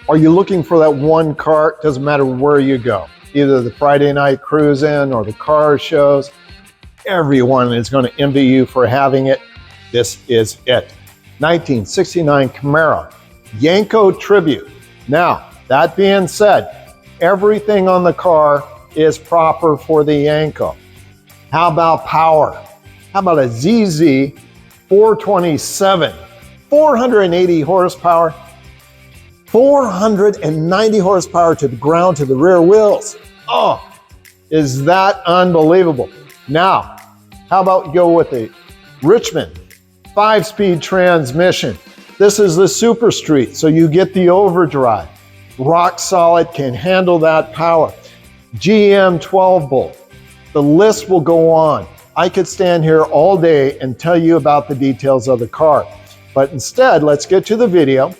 Are you looking for that one car? Doesn't matter where you go, either the Friday night cruise-in or the car shows. Everyone is going to envy you for having it. This is it. 1969 Camaro Yenko Tribute. Now, that being said, everything on the car is proper for the Yenko. How about power? How about a ZZ 427? 480 horsepower, 490 horsepower to the ground, to the rear wheels. Oh, is that unbelievable? Now, how about go with a Richmond 5-speed transmission? This is the Super Street, so you get the overdrive. Rock solid, can handle that power. GM 12 bolt. The list will go on. I could stand here all day and tell you about the details of the car. But instead, let's get to the video.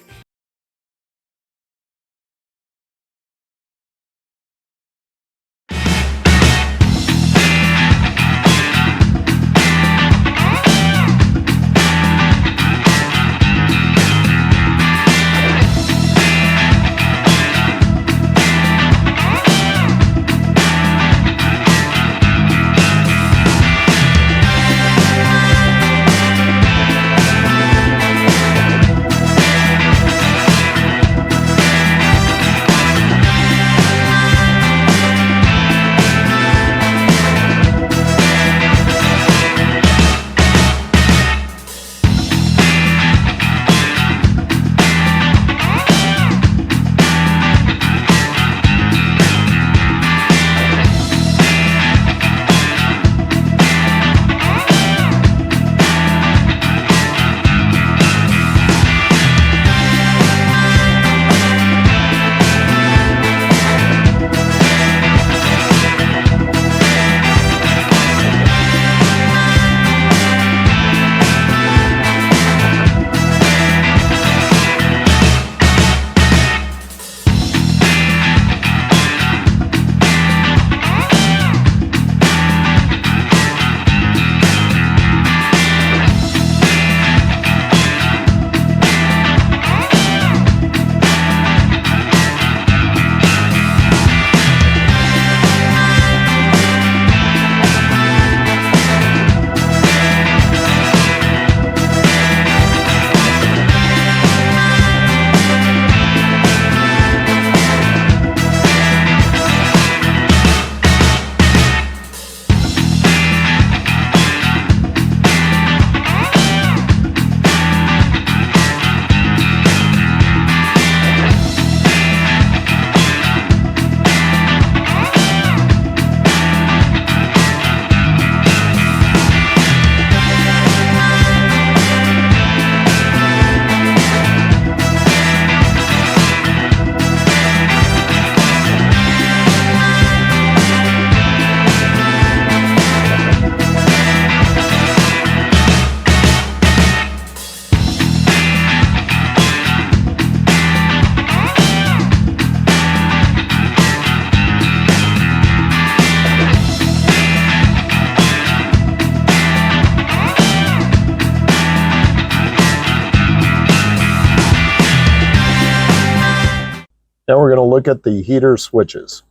Now we're going to look at the heater switches.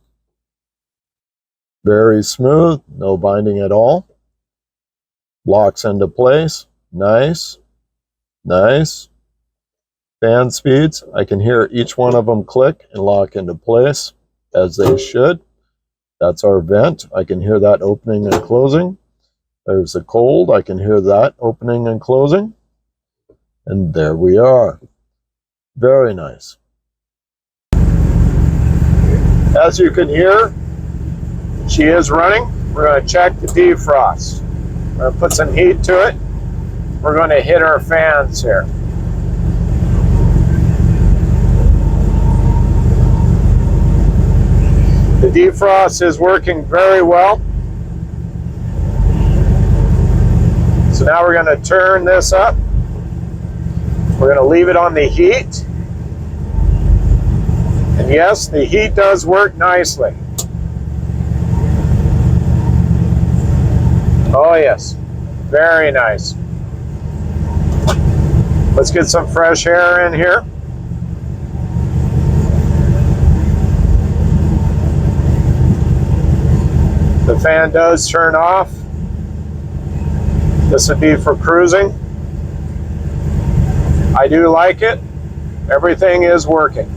Very smooth, no binding at all. Locks into place, nice, nice. Fan speeds, I can hear each one of them click and lock into place as they should. That's our vent, I can hear that opening and closing. There's the cold, I can hear that opening and closing. And there we are. Very nice. As you can hear, she is running. We're going to check the defrost. We're going to put some heat to it. We're going to hit our fans here. The defrost is working very well. So now we're going to turn this up. We're going to leave it on the heat. And yes, the heat does work nicely. Oh yes, very nice. Let's get some fresh air in here. The fan does turn off. This would be for cruising. I do like it. Everything is working.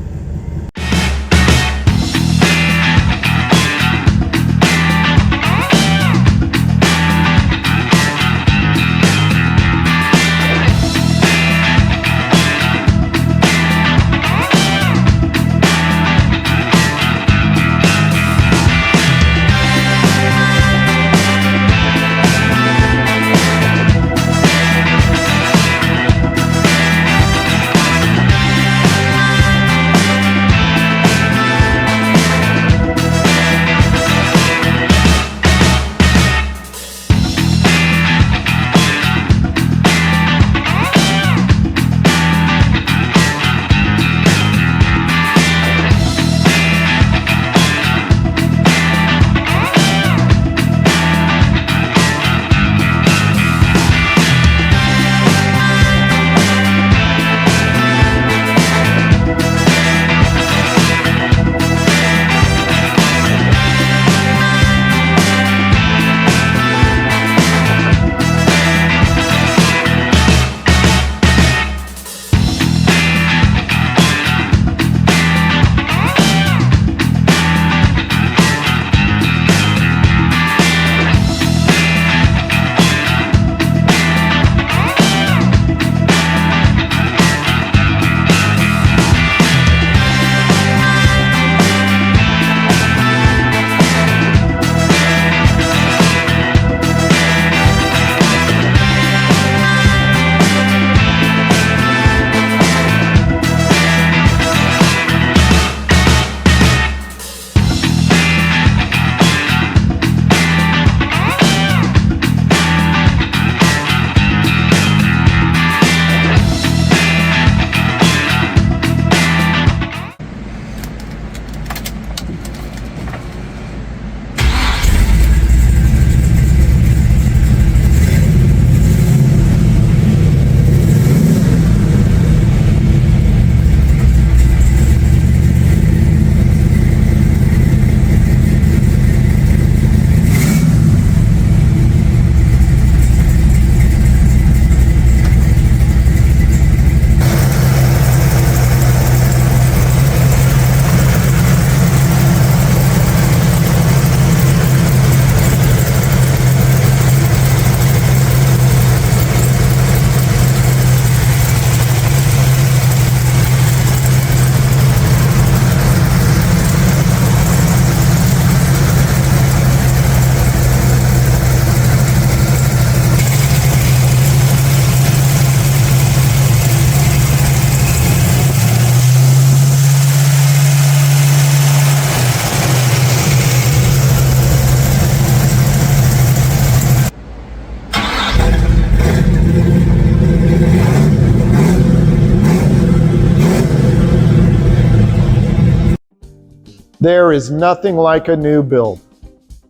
There is nothing like a new build.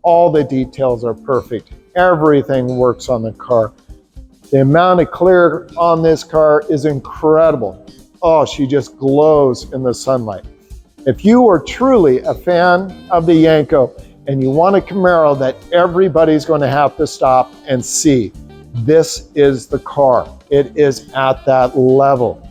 All the details are perfect. Everything works on the car. The amount of clear on this car is incredible. Oh, she just glows in the sunlight. If you are truly a fan of the Yenko and you want a Camaro that everybody's going to have to stop and see, this is the car. It is at that level.